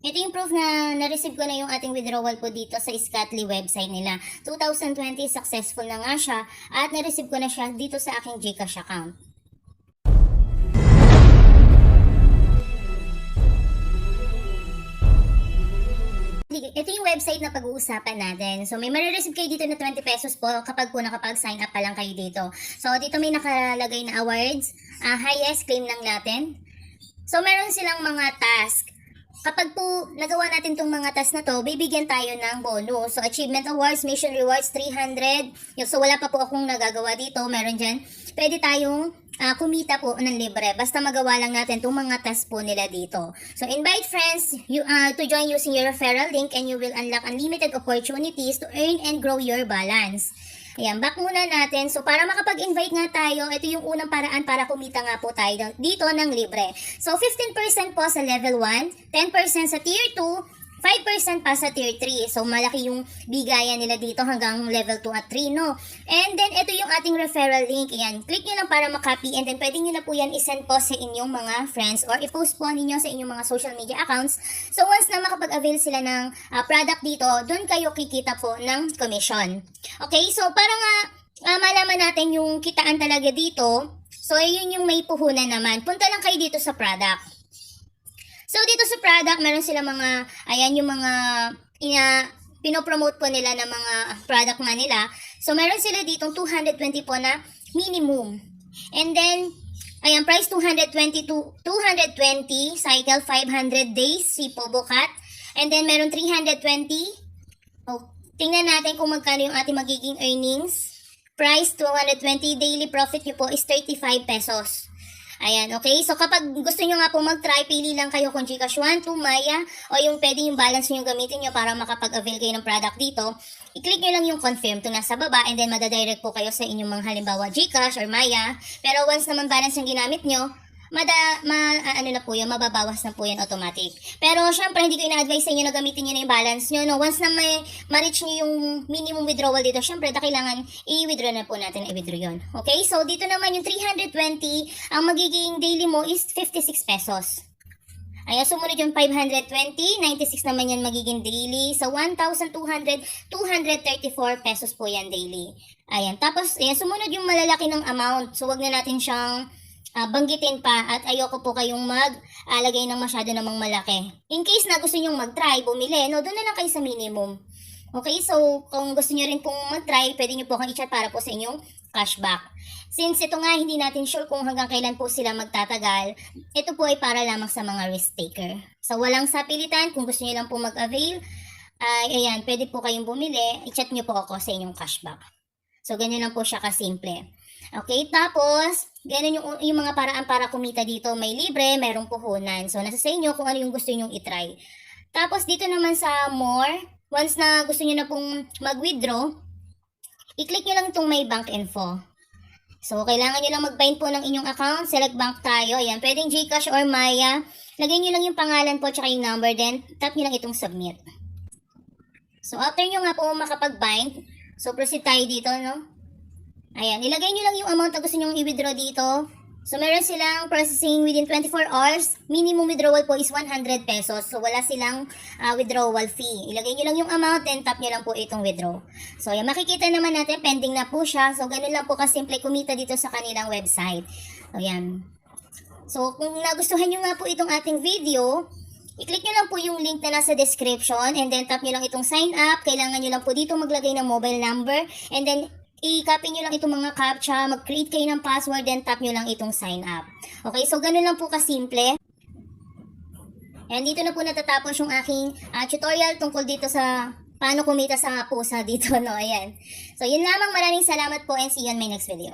Ito yung proof na na-receive ko na yung ating withdrawal po dito sa Skatly website nila. 2020 successful na nga siya at na-receive ko na siya dito sa aking GCash account. Ito yung website na pag-uusapan natin. So, may marireceive kayo dito na 20 pesos po kapag po nakapag-sign up pa lang kayo dito. So, dito may nakalagay na awards. Highest claim lang natin. So, meron silang mga task. Kapag po nagawa natin itong mga task na to, bibigyan tayo ng bonus. So, achievement awards, mission rewards, 300. So, wala pa po akong nagagawa dito. Meron dyan. Pwede tayong kumita po ng libre. Basta magawa lang natin itong mga task po nila dito. So, invite friends to join using your referral link and you will unlock unlimited opportunities to earn and grow your balance. Ayan, back muna natin. So, para makapag-invite nga tayo, ito yung unang paraan para kumita nga po tayo dito ng libre. So, 15% po sa level 1, 10% sa tier 2, 5% pa sa tier 3. So, malaki yung bigayan nila dito hanggang level 2 at 3, no? And then, ito yung ating referral link. Ayan, click nyo lang para makopy and then pwede nyo na po yan isend po sa inyong mga friends or i-post po ninyo sa inyong mga social media accounts. So, once na makapag-avail sila ng product dito, doon kayo kikita po ng commission. Okay, so para nga malaman natin yung kitaan talaga dito, so yun yung may puhunan naman. Punta lang kayo dito sa product. So, dito sa product, meron sila mga, ayan yung mga pinopromote po nila ng mga product nga nila. So, meron sila dito 220 po na minimum. And then, ayan, price 220, cycle 500 days, Sipo Bukat. And then, meron 320. Oh, tingnan natin kung magkano yung ating magiging earnings. Price 220, daily profit nyo po is 35 pesos. Ayan, okay? So, kapag gusto nyo nga po mag-try, pili lang kayo kung GCash 1, 2, Maya, o yung pwede yung balance nyo gamitin nyo para makapag-avail kayo ng product dito. I-click nyo lang yung confirm to nasa baba and then madadirect po kayo sa inyong mga halimbawa GCash or Maya. Pero once naman balance yung ginamit nyo, mababawas na po yan automatic. Pero syempre, hindi ko ina-advise sa inyo na gamitin nyo na yung balance nyo. No? Once na ma-reach nyo yung minimum withdrawal dito, syempre, kailangan i-withdraw na po natin, i-withdraw yun. Okay? So, dito naman yung 320, ang magiging daily mo is 56 pesos. Ayan, sumunod yung 520, 96 naman yan magiging daily. So, 1,234 pesos po yan daily. Ayan, tapos, ayan, sumunod yung malalaki ng amount. So, wag na natin siyang banggitin pa at ayoko po kayong mag-alagay ng masyado namang malaki. In case na gusto nyong mag-try, bumili, no, doon na lang kayo sa minimum. Okay, so kung gusto nyo rin pong mag-try, pwede nyo po kang i-chat para po sa inyong cashback. Since ito nga, hindi natin sure kung hanggang kailan po sila magtatagal, ito po ay para lamang sa mga risk taker. So walang sapilitan, kung gusto nyo lang po mag-avail, ayan, pwede po kayong bumili, i-chat nyo po ako sa inyong cashback. So ganyan lang po siya kasimple. Okay, tapos, ganun yung mga paraan para kumita dito. May libre, mayroong puhunan. So, nasa sa inyo kung ano yung gusto nyong itry. Tapos, dito naman sa more, once na gusto nyo na pong mag-withdraw, i-click nyo lang itong may bank info. So, kailangan nyo lang mag-bind po ng inyong account. Select bank tayo. Ayan, pwedeng GCash or Maya. Lagay nyo lang yung pangalan po tsaka yung number. Then, tap nyo lang itong submit. So, after nyo nga po makapag-bind, so, proceed tayo dito, no? Ayan, ilagay nyo lang yung amount na gusto nyong i-withdraw dito. So, meron silang processing within 24 hours. Minimum withdrawal po is 100 pesos. So, wala silang withdrawal fee. Ilagay nyo lang yung amount and tap nyo lang po itong withdraw. So, ayan, makikita naman natin, pending na po siya. So, ganun lang po kasimple kumita dito sa kanilang website. Ayan. So, kung nagustuhan nyo nga po itong ating video, i-click nyo lang po yung link na nasa description and then tap nyo lang itong sign up. Kailangan nyo lang po dito maglagay ng mobile number and then i-copy nyo lang itong mga captcha, mag-create kayo ng password, then tap nyo lang itong sign up. Okay, so ganun lang po kasimple. And dito na po natatapos yung aking tutorial tungkol dito sa paano kumita sa pusa dito, no? Ayan. So yun lamang, maraming salamat po and see you on my next video.